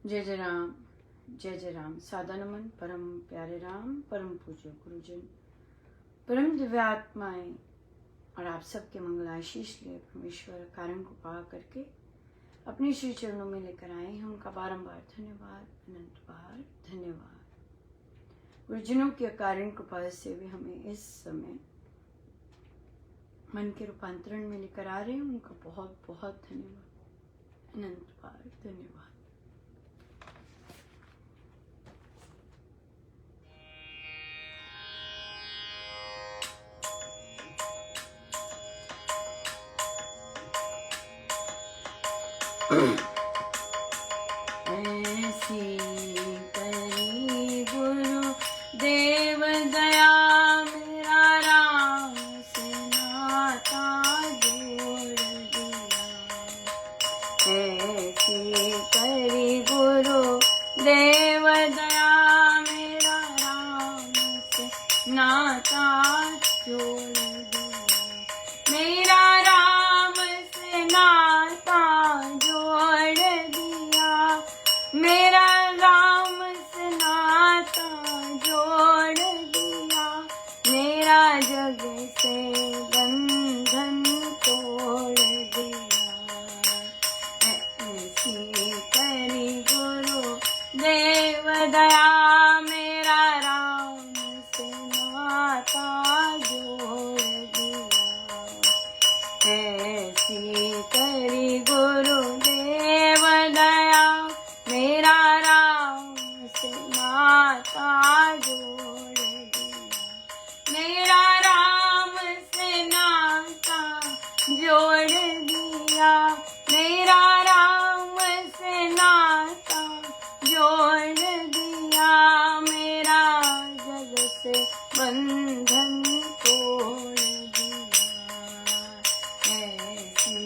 जय जय राम। सादा नमन परम प्यारे राम, परम पूज्य गुरुजन, परम दिव्यात्माएं और आप सबके मंगलाशीष लिए परमेश्वर कारण को पा करके अपने श्री चरणों में लेकर आए हैं। उनका बारंबार धन्यवाद, अनंत बार धन्यवाद। गुरुजनों के कारण कृपा से भी हमें इस समय मन के रूपांतरण में लेकर आ रहे हैं। उनका बहुत बहुत धन्यवाद, अनंत बार धन्यवाद। ऐसी करी गुरु देव दया, मेरा राम से नाता जोड़ दिया। ऐसी करी गुरु देव दया, मेरा राम से नाता जोड़ दिया। मेरा राम से नाता जोड़ दिया। मेरा राम से नाता जोड़ दिया। मेरा जग से बंधन तोड़ दिया। ऐसी करी गुरु देव दया, मेरा राम से नाता जोड़ दिया। ऐसी करी गुरु देव दया, मेरा राम से नाता जोड़ दिया। मेरा राम से नाता जोड़ दिया। मेरा राम से नाता जोड़ दिया। मेरा जग से बंधन तोड़ दिया। ऐसी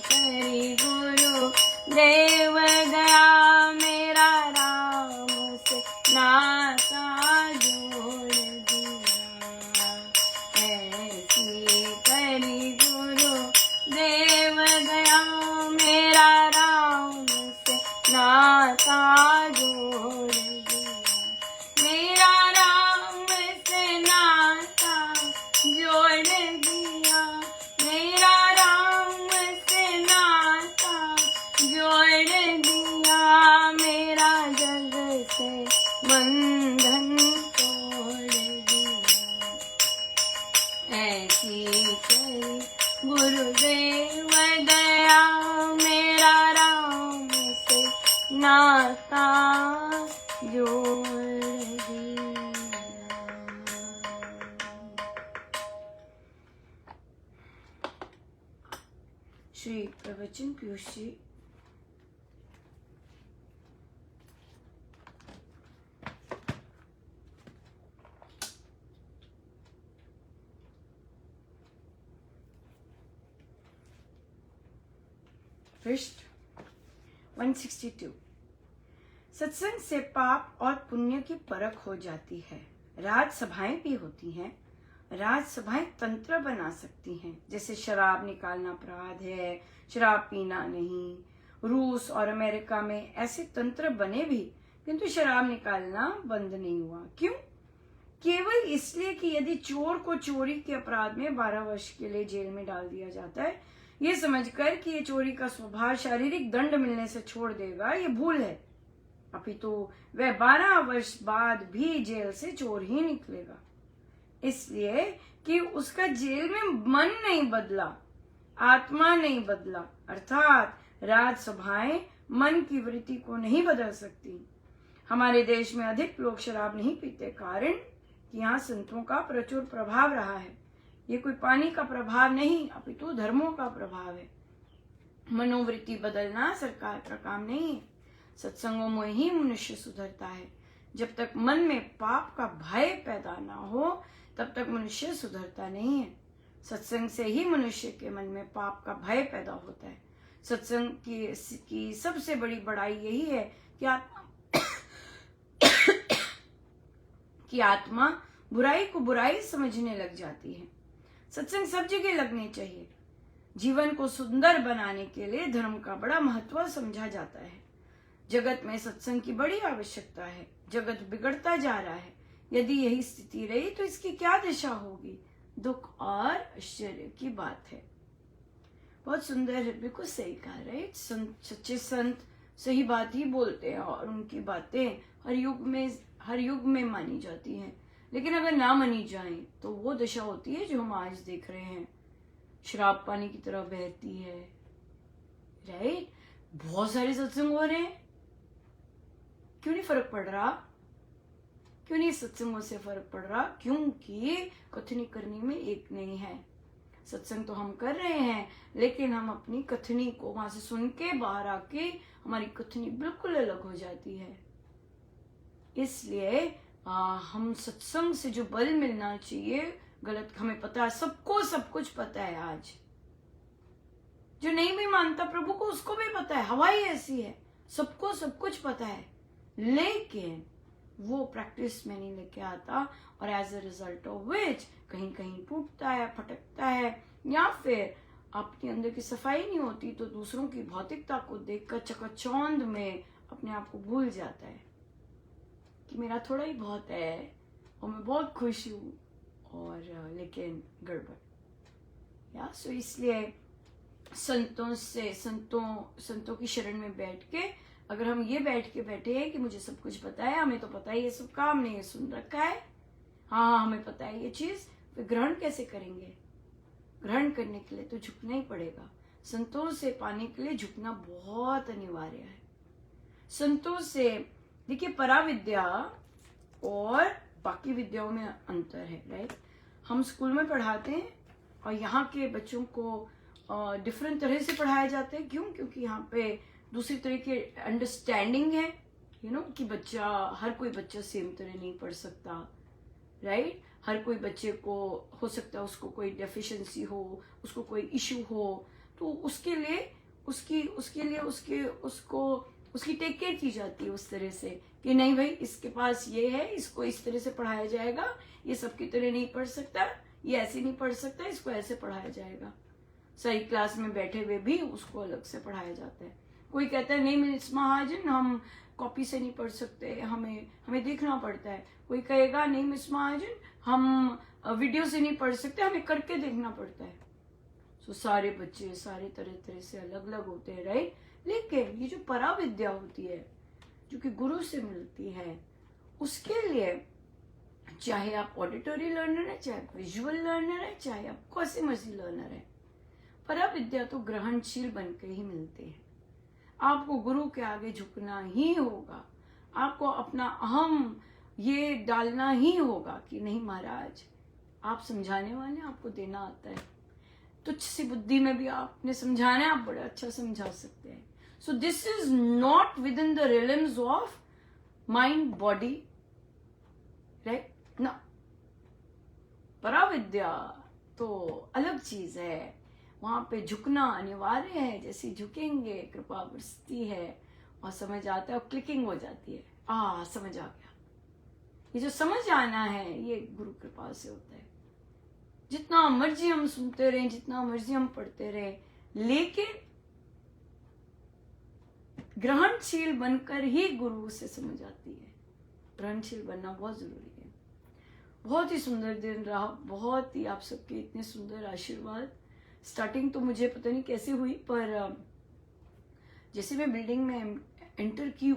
करी गुरु देव दया, मेरा राम से नाता जोड़ दिया। ऐसी करी गुरु देव दया, मेरा राम से नाता जोड़ दिया। मेरा राम से नाता जोड़ दिया। मेरा राम से नाता जोड़ दिया। मेरा जग से बंधन तोड़ दिया। ऐसी करी गुरुदेव दया, मेरा राम से नाता जोड़ दिया। श्री प्रवचन पीयूष जी। पृष्ठ 162। सत्संग से पाप और पुण्य की परख हो जाती है। राजसभाएं भी होती हैं। राजसभाएं तंत्र बना सकती हैं, जैसे शराब निकालना अपराध है, शराब पीना नहीं। रूस और अमेरिका में ऐसे तंत्र बने भी, किंतु शराब निकालना बंद नहीं हुआ। क्यों? केवल इसलिए कि यदि चोर को चोरी के अपराध में 12 वर्ष के लिए जेल में डाल दिया जाता है, ये समझकर कि ये चोरी का स्वभाव शारीरिक दंड मिलने से छोड़ देगा, ये भूल है। अपितु वह 12 वर्ष बाद भी जेल से चोर ही निकलेगा, इसलिए कि उसका जेल में मन नहीं बदला, आत्मा नहीं बदला। अर्थात राजसभाएं मन की वृत्ति को नहीं बदल सकती। हमारे देश में अधिक लोग शराब नहीं पीते, कारण कि यहाँ संतों का प्रचुर प्रभाव रहा है। ये कोई पानी का प्रभाव नहीं, अपितु धर्मों का प्रभाव है। मनोवृत्ति बदलना सरकार का काम नहीं है। सत्संगों में ही मनुष्य सुधरता है। जब तक मन में पाप का भय पैदा ना हो, तब तक मनुष्य सुधरता नहीं है। सत्संग से ही मनुष्य के मन में पाप का भय पैदा होता है। सत्संग की सबसे बड़ी बड़ाई यही है कि आत्मा बुराई को बुराई समझने लग जाती है। सत्संग सब जगह लगने चाहिए। जीवन को सुंदर बनाने के लिए धर्म का बड़ा महत्व समझा जाता है। जगत में सत्संग की बड़ी आवश्यकता है। जगत बिगड़ता जा रहा है। यदि यही स्थिति रही तो इसकी क्या दिशा होगी? दुख और आश्चर्य की बात है। बहुत सुंदर है, बिल्कुल सही कहा। राइट, सच्चे संत सही बात ही बोलते हैं और उनकी बातें हर युग में मानी जाती हैं। लेकिन अगर ना मानी जाए तो वो दशा होती है जो हम आज देख रहे हैं, शराब पानी की तरह बहती है। राइट, बहुत सारे सत्संग हो रहे हैं, क्यों नहीं फर्क पड़ रहा? क्यों नहीं सत्संगों से फर्क पड़ रहा? क्योंकि कथनी करनी में एक नहीं है। सत्संग तो हम कर रहे हैं, लेकिन हम अपनी कथनी को वहां से सुन के बाहर आके हमारी कथनी बिल्कुल अलग हो जाती है। इसलिए हम सत्संग से जो बल मिलना चाहिए, गलत हमें पता है, सबको सब कुछ पता है। आज जो नहीं भी मानता प्रभु को, उसको भी पता है, हवा ही ऐसी है, सबको सब कुछ पता है, लेकिन वो प्रैक्टिस में नहीं लेके आता और as a result of which कहीं कहीं टूटता है, फटकता है, या फिर अपने अंदर की सफाई नहीं होती तो दूसरों की भौतिकता को देखकर चकाचौंध में अपने आप को भूल जाता है कि मेरा थोड़ा ही बहुत है और मैं बहुत खुश हूं, और लेकिन गड़बड़। या सो इसलिए संतों की शरण में बैठ के, अगर हम ये बैठ के बैठे हैं कि मुझे सब कुछ पता है, हमें तो पता है ये सब काम, हमने ये सुन रखा है, हाँ हमें पता है ये चीज, फिर ग्रहण कैसे करेंगे? ग्रहण करने के लिए तो झुकना ही पड़ेगा। संतों से पाने के लिए झुकना बहुत अनिवार्य है। संतों से देखिए, पराविद्या और बाकी विद्याओं में अंतर है। राइट, हम स्कूल में पढ़ाते हैं और यहाँ के बच्चों को डिफरेंट तरह से पढ़ाया जाता है। क्यों? क्योंकि यहाँ पे दूसरी तरह की अंडरस्टैंडिंग है, कि बच्चा, हर कोई बच्चा सेम तरह नहीं पढ़ सकता। राइट, हर कोई बच्चे को हो सकता है उसको कोई डेफिशिएंसी हो, उसको कोई इशू हो, तो उसके लिए उसकी टेक केयर की जाती है उस तरह से कि नहीं भाई, इसके पास ये है, इसको इस तरह से पढ़ाया जाएगा, ये सबकी तरह नहीं पढ़ सकता, ये ऐसे नहीं पढ़ सकता, इसको ऐसे पढ़ाया जाएगा। सही क्लास में बैठे हुए भी उसको अलग से पढ़ाया जाता है। कोई कहता है नहीं मिस महाजन, हम कॉपी से नहीं पढ़ सकते, हमें देखना पड़ता है। कोई कहेगा नहीं मिस महाजन, हम वीडियो से नहीं पढ़ सकते, हमें करके देखना पड़ता है। तो सारे बच्चे सारे तरह से अलग अलग होते हैं। राइट, लेकिन ये जो पराविद्या होती है, जो कि गुरु से मिलती है, उसके लिए चाहे आप ऑडिटरी लर्नर है, चाहे विजुअल लर्नर है, चाहे आप कैसे मर्जी लर्नर है, पराविद्या तो ग्रहणशील बनकर ही मिलती है। आपको गुरु के आगे झुकना ही होगा, आपको अपना अहम ये डालना ही होगा कि नहीं महाराज, आप समझाने वाले, आपको देना आता है, तुच्छ सी बुद्धि में भी आपने समझाना है, आप बड़ा अच्छा समझा सकते हैं। So this is not within the realms of mind body, right ना। पराविद्या तो अलग चीज है, वहां पे झुकना अनिवार्य है। जैसे झुकेंगे कृपा बरसती है और समझ आता है और क्लिकिंग हो जाती है, समझ आ गया। ये जो समझ आना है ये गुरु कृपा से होता है। जितना मर्जी हम सुनते रहे, जितना मर्जी हम पढ़ते रहे, लेकिन ग्रहणशील बनकर ही गुरु से समझ आती है। ग्रहणशील बनना बहुत जरूरी है। बहुत ही सुंदर दिन रहा, बहुत ही आप सबके इतने सुंदर आशीर्वाद। स्टार्टिंग तो मुझे पता नहीं कैसे हुई, पर जैसे मैं बिल्डिंग में एंटर की,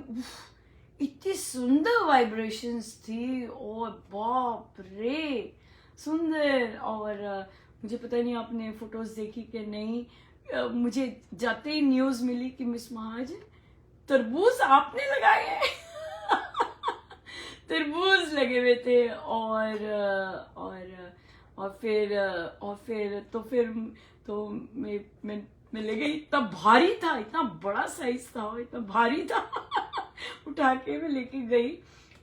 इतनी सुंदर वाइब्रेशंस थी और बाप रे सुंदर। और मुझे पता नहीं आपने फोटोज देखी कि नहीं, मुझे जाते ही न्यूज मिली कि मिस महाजन तरबूज आपने लगाए हैं। तरबूज लगे हुए थे और फिर मैं ले गई। इतना भारी था, इतना बड़ा साइज था, इतना भारी था। उठा के मैं लेके गई।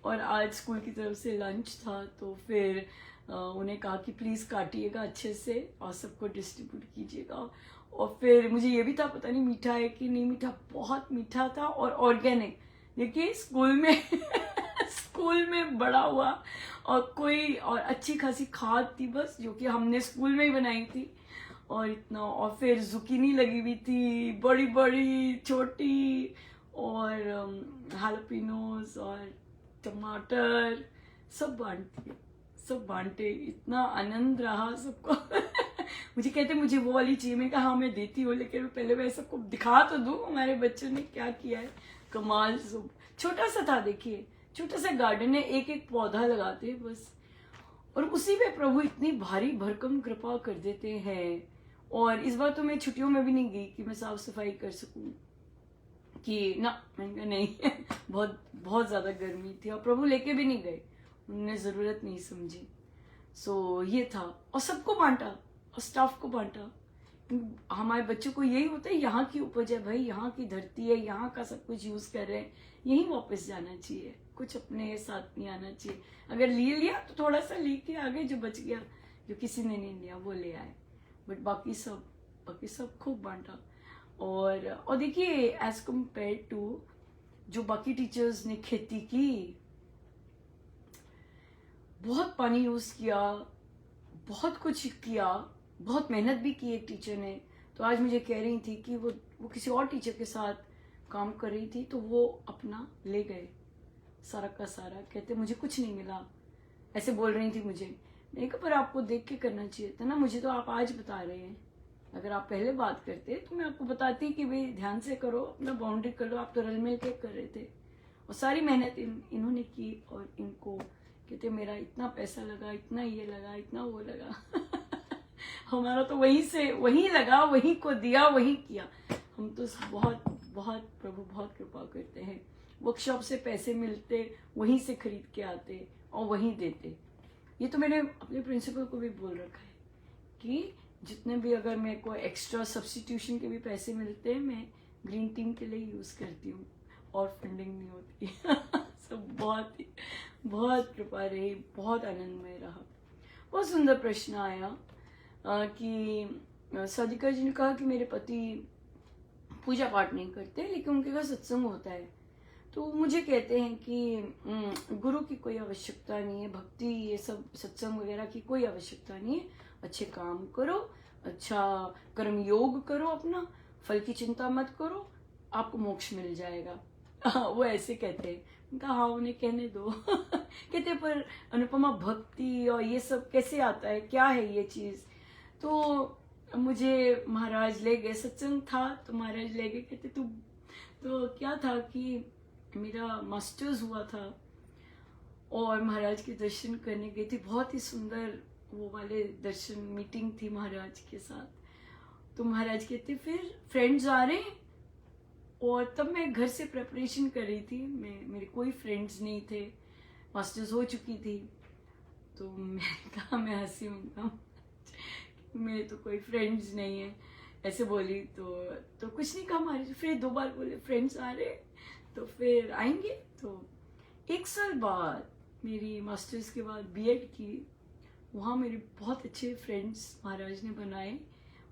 और आज स्कूल की तरफ से लंच था, तो फिर उन्हें कहा कि प्लीज काटिएगा अच्छे से और सबको डिस्ट्रीब्यूट कीजिएगा। और फिर मुझे ये भी था, पता नहीं मीठा है कि नहीं मीठा, बहुत मीठा था और ऑर्गेनिक। देखिए स्कूल में बड़ा हुआ और अच्छी खासी खाद थी बस, जो कि हमने स्कूल में ही बनाई थी। और इतना, और फिर जुकीनी लगी हुई थी, बड़ी बड़ी छोटी, और हालापिनोस और टमाटर सब बांटे। इतना आनंद रहा सबको। मुझे कहते मुझे वो वाली चाहिए, मैं कहा हाँ मैं देती हूँ, लेकिन पहले मैं सबको दिखा तो दूँ हमारे बच्चों ने क्या किया है। कमाल। सब छोटा सा था, देखिए छोटा सा गार्डन है, एक एक पौधा लगाते हैं बस, और उसी पे प्रभु इतनी भारी भरकम कृपा कर देते हैं। और इस बार तो मैं छुट्टियों में भी नहीं गई कि मैं साफ सफाई कर सकूं, कि ना, मैंने कहा नहीं। बहुत बहुत ज्यादा गर्मी थी और प्रभु लेके भी नहीं गए, उन्होंने जरूरत नहीं समझी। सो ये था, और सबको बांटा और स्टाफ को बांटा। हमारे बच्चों को यही होता है, यहाँ की उपज है भाई, यहाँ की धरती है, यहाँ का सब कुछ यूज कर रहे हैं, यहीं वापस जाना चाहिए, कुछ अपने साथ नहीं आना चाहिए। अगर ले लिया तो थोड़ा सा लेके आगे, जो बच गया, जो किसी ने नहीं लिया वो ले आए, बट बाकी सब खूब बांटा। और देखिए एज कम्पेयर टू जो बाकी टीचर्स ने खेती की, बहुत पानी यूज किया, बहुत कुछ किया, बहुत मेहनत भी की एक टीचर ने। तो आज मुझे कह रही थी कि वो किसी और टीचर के साथ काम कर रही थी, तो वो अपना ले गए सारा का सारा, कहते मुझे कुछ नहीं मिला, ऐसे बोल रही थी मुझे। मैंने कहा पर आपको देख के करना चाहिए था ना, मुझे तो आप आज बता रहे हैं, अगर आप पहले बात करते तो मैं आपको बताती कि भाई ध्यान से करो, अपना बाउंड्री कर लो। आप तो रल मिल के कर रहे थे, और सारी मेहनत इन्होंने की, और इनको कहते मेरा इतना पैसा लगा, इतना ये लगा, इतना वो लगा। हमारा तो वहीं लगा, वहीं को दिया, वहीं किया। हम तो बहुत बहुत प्रभु बहुत कृपा करते हैं। वर्कशॉप से पैसे मिलते, वहीं से खरीद के आते और वहीं देते। ये तो मैंने अपने प्रिंसिपल को भी बोल रखा है कि जितने भी अगर मेरे को एक्स्ट्रा सब्स्टिट्यूशन के भी पैसे मिलते हैं, मैं ग्रीन टीम के लिए यूज करती हूँ, और फंडिंग नहीं होती। सब बहुत कृपा रही, बहुत आनंदमय रहा। बहुत सुंदर प्रश्न आया कि सादिका जी ने कहा कि मेरे पति पूजा पाठ नहीं करते, लेकिन उनके घर सत्संग होता है। तो मुझे कहते हैं कि गुरु की कोई आवश्यकता नहीं है, भक्ति ये सब सत्संग वगैरह की कोई आवश्यकता नहीं है, अच्छे काम करो, अच्छा कर्म योग करो, अपना फल की चिंता मत करो, आपको मोक्ष मिल जाएगा। वो ऐसे कहते हैं। कहा हाँ उन्हें कहने दो। कहते पर अनुपमा भक्ति और ये सब कैसे आता है, क्या है ये चीज। तो मुझे महाराज ले गए, सत्संग था तो महाराज ले गए, कहते तो क्या था कि मेरा मास्टर्स हुआ था और महाराज के दर्शन करने गई थी। बहुत ही सुंदर वो वाले दर्शन, मीटिंग थी महाराज के साथ। तो महाराज कहते फिर फ्रेंड्स आ रहे हैं, और तब मैं घर से प्रेपरेशन कर रही थी, मेरे कोई फ्रेंड्स नहीं थे, मास्टर्स हो चुकी थी। तो मैं कहा, मैं हंसी हूँ, मेरे तो कोई फ्रेंड्स नहीं है, ऐसे बोली। तो कुछ नहीं कहा महाराज। फिर 2 बार बोले फ्रेंड्स आ रहे, तो फिर आएंगे। तो 1 साल बाद मेरी मास्टर्स के बाद बीएड की, वहाँ मेरे बहुत अच्छे फ्रेंड्स महाराज ने बनाए,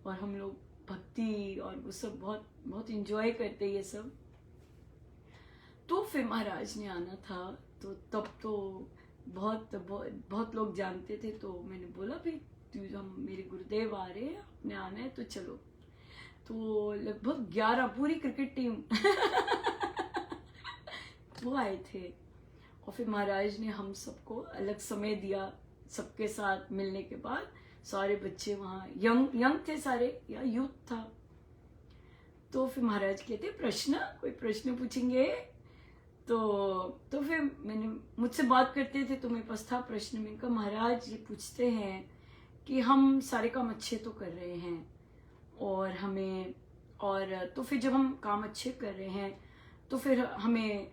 और हम लोग भक्ति और वो सब बहुत बहुत इंजॉय करते ये सब। तो फिर महाराज ने आना था, तो तब तो बहुत लोग जानते थे। तो मैंने बोला भाई हम मेरे गुरुदेव आ रहे हैं, आपने आना है तो चलो। तो लगभग 11 पूरी क्रिकेट टीम वो आए थे, और फिर महाराज ने हम सबको अलग समय दिया। सबके साथ मिलने के बाद सारे बच्चे वहाँ यंग थे सारे, या यूथ था। तो फिर महाराज कहते कोई प्रश्न पूछेंगे। तो फिर मुझसे बात करते थे, तो मेरे पास था प्रश्न। मैंने कहा महाराज ये पूछते हैं कि हम सारे काम अच्छे तो कर रहे हैं, और तो फिर जब हम काम अच्छे कर रहे हैं, तो फिर हमें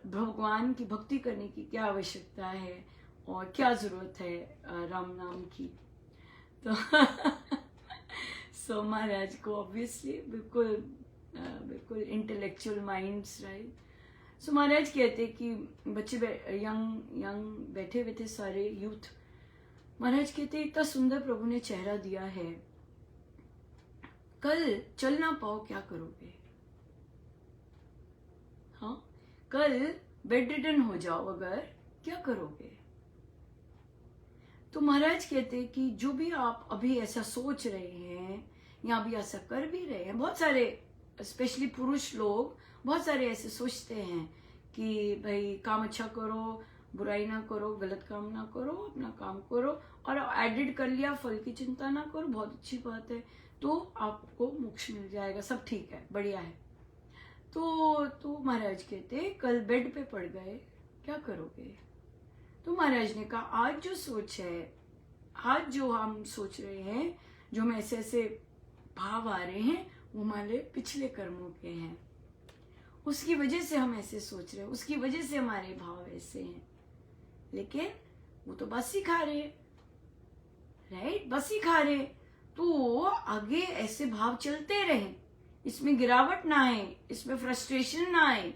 भगवान की भक्ति करने की क्या आवश्यकता है, और क्या जरूरत है राम नाम की। तो सो महाराज को ऑब्वियसली बिल्कुल इंटेलेक्चुअल माइंड्स, राइट। सो महाराज कहते कि बच्चे यंग बैठे हुए थे सारे यूथ। महाराज कहते इतना सुंदर प्रभु ने चेहरा दिया है, कल चल ना पाओ क्या करोगे। हाँ, कल बेड रिडन हो जाओ अगर, क्या करोगे। तो महाराज कहते कि जो भी आप अभी ऐसा सोच रहे हैं, या अभी ऐसा कर भी रहे हैं, बहुत सारे स्पेशली पुरुष लोग बहुत सारे ऐसे सोचते हैं कि भाई काम अच्छा करो, बुराई ना करो, गलत काम ना करो, अपना काम करो, और एडिट कर लिया फल की चिंता ना करो, बहुत अच्छी बात है, तो आपको मोक्ष मिल जाएगा, सब ठीक है, बढ़िया है। तो महाराज कहते कल बेड पे पड़ गए, क्या करोगे? तो महाराज ने कहा आज जो सोच है, आज जो हम सोच रहे हैं, जो हम ऐसे ऐसे भाव आ रहे हैं, वो हमारे पिछले कर्मों के हैं, उसकी वजह से हम ऐसे सोच रहे हैं, उसकी वजह से हमारे भाव ऐसे हैं। लेकिन वो तो बस ही खा रहे, राइट, बस ही खा रहे, तो आगे ऐसे भाव चलते रहे, इसमें गिरावट ना आए, इसमें फ्रस्ट्रेशन ना आए,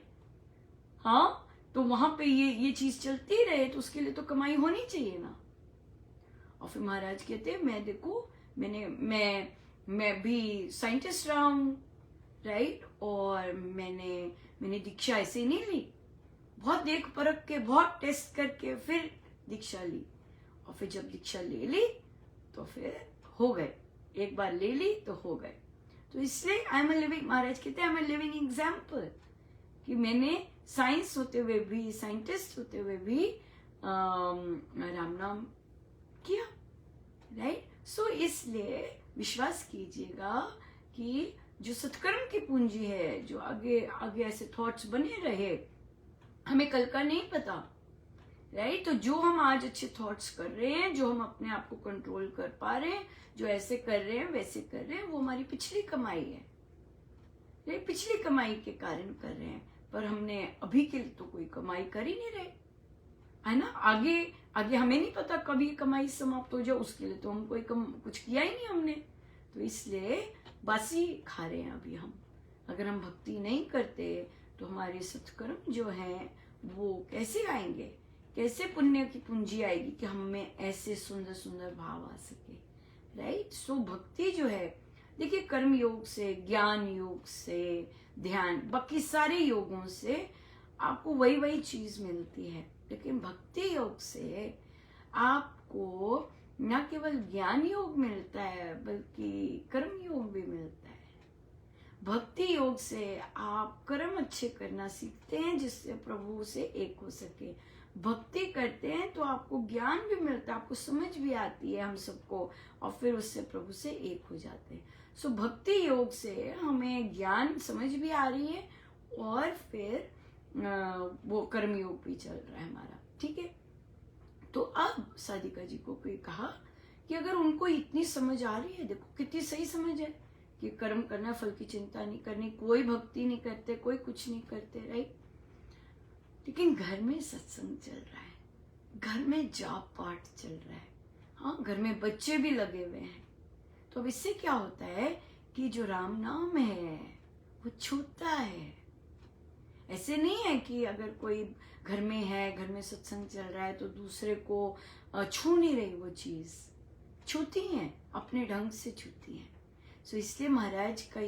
हाँ, तो वहां पे ये चीज चलती रहे, तो उसके लिए तो कमाई होनी चाहिए ना। और फिर महाराज कहते मैं देखो, मैं भी साइंटिस्ट रहा हूं, राइट, और मैंने दीक्षा ऐसे नहीं ली, बहुत देख परख के, बहुत टेस्ट करके फिर दीक्षा ली, और फिर जब दीक्षा ले ली तो फिर हो गए, एक बार ले ली तो हो गए। तो इसलिए आई एम अ लिविंग, महाराज कहते हैं I am a living example, कि मैंने साइंस होते हुए भी, साइंटिस्ट होते हुए भी राम नाम किया, राइट। सो इसलिए विश्वास कीजिएगा कि जो सत्कर्म की पूंजी है, जो आगे आगे ऐसे थॉट्स बने रहे, हमें कल का नहीं पता, राइट। तो जो हम आज अच्छे थॉट्स कर रहे हैं, जो हम अपने आप को कंट्रोल कर पा रहे हैं, जो ऐसे कर रहे हैं वैसे कर रहे हैं, वो हमारी पिछली कमाई है, राइट, पिछली कमाई के कारण कर रहे हैं, पर हमने अभी के लिए तो कोई कमाई कर ही नहीं रहे, है ना। आगे आगे हमें नहीं पता कभी कमाई समाप्त हो जाए, उसके लिए तो हम कुछ किया ही नहीं हमने, तो इसलिए बासी खा रहे हैं अभी हम। अगर हम भक्ति नहीं करते तो हमारे सत्कर्म जो हैं वो कैसे आएंगे, कैसे पुण्य की पूंजी आएगी कि हमें ऐसे सुंदर सुंदर भाव आ सके, राइट। सो भक्ति जो है, देखिए, कर्म योग से, ज्ञान योग से, ध्यान, बाकी सारे योगों से आपको वही चीज मिलती है, लेकिन भक्ति योग से आपको न केवल ज्ञान योग मिलता है बल्कि कर्म योग भी मिलता है। भक्ति योग से आप कर्म अच्छे करना सीखते हैं जिससे प्रभु से एक हो सके। भक्ति करते हैं तो आपको ज्ञान भी मिलता है, आपको समझ भी आती है हम सबको, और फिर उससे प्रभु से एक हो जाते हैं। सो भक्ति योग से हमें ज्ञान समझ भी आ रही है, और फिर वो कर्म योग भी चल रहा है हमारा, ठीक है। तो अब साधिका जी को कोई कहा कि अगर उनको इतनी समझ आ रही है, देखो कितनी सही समझ है कि कर्म करना, फल की चिंता नहीं करनी, कोई भक्ति नहीं करते, कोई कुछ नहीं करते, राइट। लेकिन घर में सत्संग चल रहा है, घर में जाप पाठ चल रहा है, हाँ, घर में बच्चे भी लगे हुए हैं, तो अब इससे क्या होता है कि जो राम नाम है वो छूटता है। ऐसे नहीं है कि अगर कोई घर में है, घर में सत्संग चल रहा है तो दूसरे को छू नहीं रही, वो चीज छूती है, अपने ढंग से छूती है। सो इसलिए महाराज का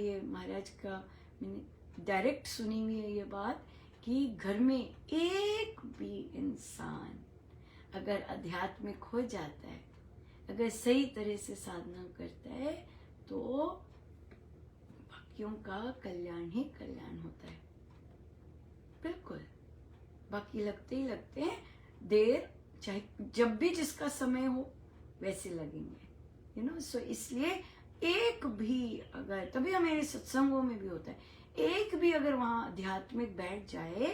मैंने डायरेक्ट सुनी हुई है ये बात कि घर में एक भी इंसान अगर आध्यात्मिक हो जाता है, अगर सही तरह से साधना करता है, तो बाकियों का कल्याण ही कल्याण होता है, बिल्कुल। बाकी लगते ही लगते हैं, देर चाहे जब भी जिसका समय हो वैसे लगेंगे, यू नो। सो इसलिए एक भी अगर, तभी हमारे सत्संगों में भी होता है, एक भी अगर वहां आध्यात्मिक बैठ जाए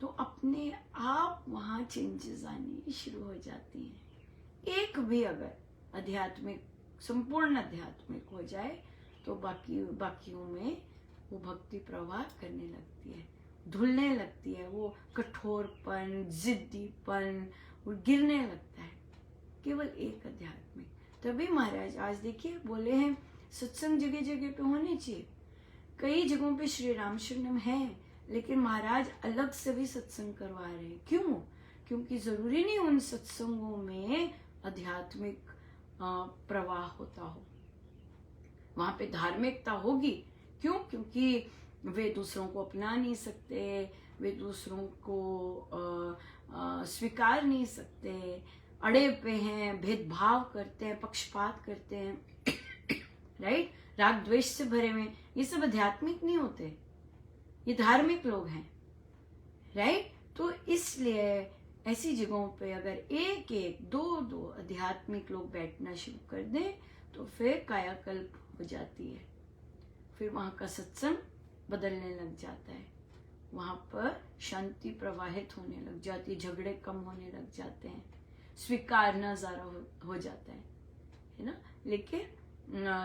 तो अपने आप वहां चेंजेस आनी शुरू हो जाती हैं। एक भी अगर आध्यात्मिक, संपूर्ण आध्यात्मिक हो जाए तो बाकियों में वो भक्ति प्रवाह करने लगती है, धुलने लगती है, वो कठोरपन, जिद्दीपन वो गिरने लगता है, केवल एक आध्यात्मिक। तभी महाराज आज देखिए बोले हैं सत्संग जगह जगह पे होने चाहिए। कई जगहों पे श्री राम शरणम है, लेकिन महाराज अलग से भी सत्संग करवा रहे हैं। क्यों? क्योंकि जरूरी नहीं उन सत्संगों में आध्यात्मिक प्रवाह होता हो, वहां पे धार्मिकता होगी। क्यों? क्योंकि वे दूसरों को अपना नहीं सकते, वे दूसरों को स्वीकार नहीं सकते, अड़े पे हैं, भेदभाव करते हैं, पक्षपात करते हैं, राइट, राग द्वेष से भरे हुए, ये सब आध्यात्मिक नहीं होते, ये धार्मिक लोग हैं, राइट। तो इसलिए ऐसी जगहों पे अगर एक एक दो दो आध्यात्मिक लोग बैठना शुरू कर दें तो फिर कायाकल्प हो जाती है, फिर वहां का सत्संग बदलने लग जाता है, वहां पर शांति प्रवाहित होने लग जाती है, झगड़े कम होने लग जाते हैं, स्वीकारना ज़्यादा हो जाता है ना।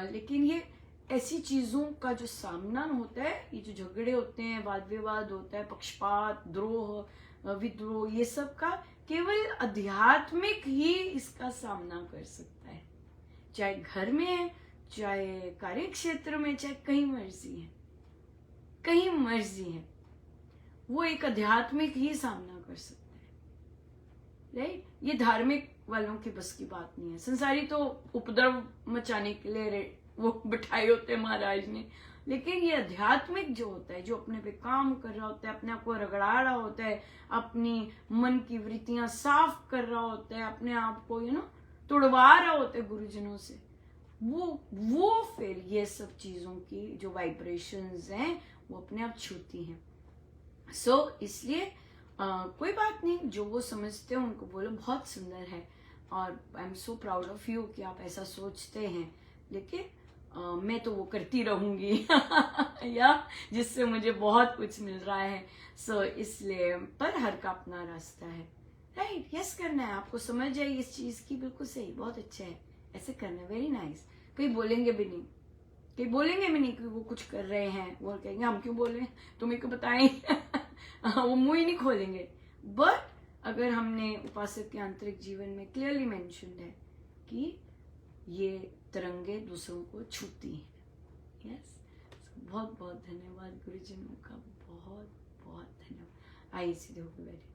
लेकिन ये ऐसी चीजों का जो सामना होता है, ये जो झगड़े होते हैं, वाद विवाद होता है, पक्षपात, द्रोह, विद्रोह, ये सब का केवल आध्यात्मिक ही इसका सामना कर सकता है, चाहे घर में है, चाहे कार्य क्षेत्र में, चाहे कहीं मर्जी है, कहीं मर्जी है, वो एक आध्यात्मिक ही सामना कर सकता है, राइट। ये धार्मिक वालों की बस की बात नहीं है। संसारी तो उपद्रव मचाने के लिए वो बिठाए होते हैं महाराज ने, लेकिन ये आध्यात्मिक जो होता है, जो अपने पे काम कर रहा होता है, अपने आप को रगड़ा रहा होता है, अपनी मन की वृत्तियां साफ कर रहा होता है, अपने आप को तोड़वा रहा होता है गुरुजनों से, वो फिर ये सब चीजों की जो वाइब्रेशंस हैं वो अपने आप छूती हैं। इसलिए कोई बात नहीं, जो वो समझते हैं उनको बोलो बहुत सुंदर है, और I am so proud of you कि आप ऐसा सोचते हैं, लेकिन मैं तो वो करती रहूंगी या जिससे मुझे बहुत कुछ मिल रहा है। इसलिए पर हर का अपना रास्ता है, राइट। यस करना है, आपको समझ आई इस चीज की, बिल्कुल सही, बहुत अच्छा है, ऐसे करना है, वेरी नाइस। कहीं बोलेंगे भी नहीं, कहीं बोलेंगे भी नहीं कि वो कुछ कर रहे हैं, वो कहेंगे हम क्यों बोले, तुम्हें क्यों बताएं वो मुंह ही नहीं खोलेंगे। बट अगर हमने उपासक के आंतरिक जीवन में क्लियरली मेंशन्ड है कि ये तरंगे दूसरों को छूती हैं। यस, बहुत बहुत धन्यवाद गुरुजनों का, बहुत बहुत धन्यवाद। आइए सीधे होकर बैठे।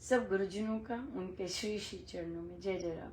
सब गुरुजनों का उनके श्री श्री चरणों में जय जय राम।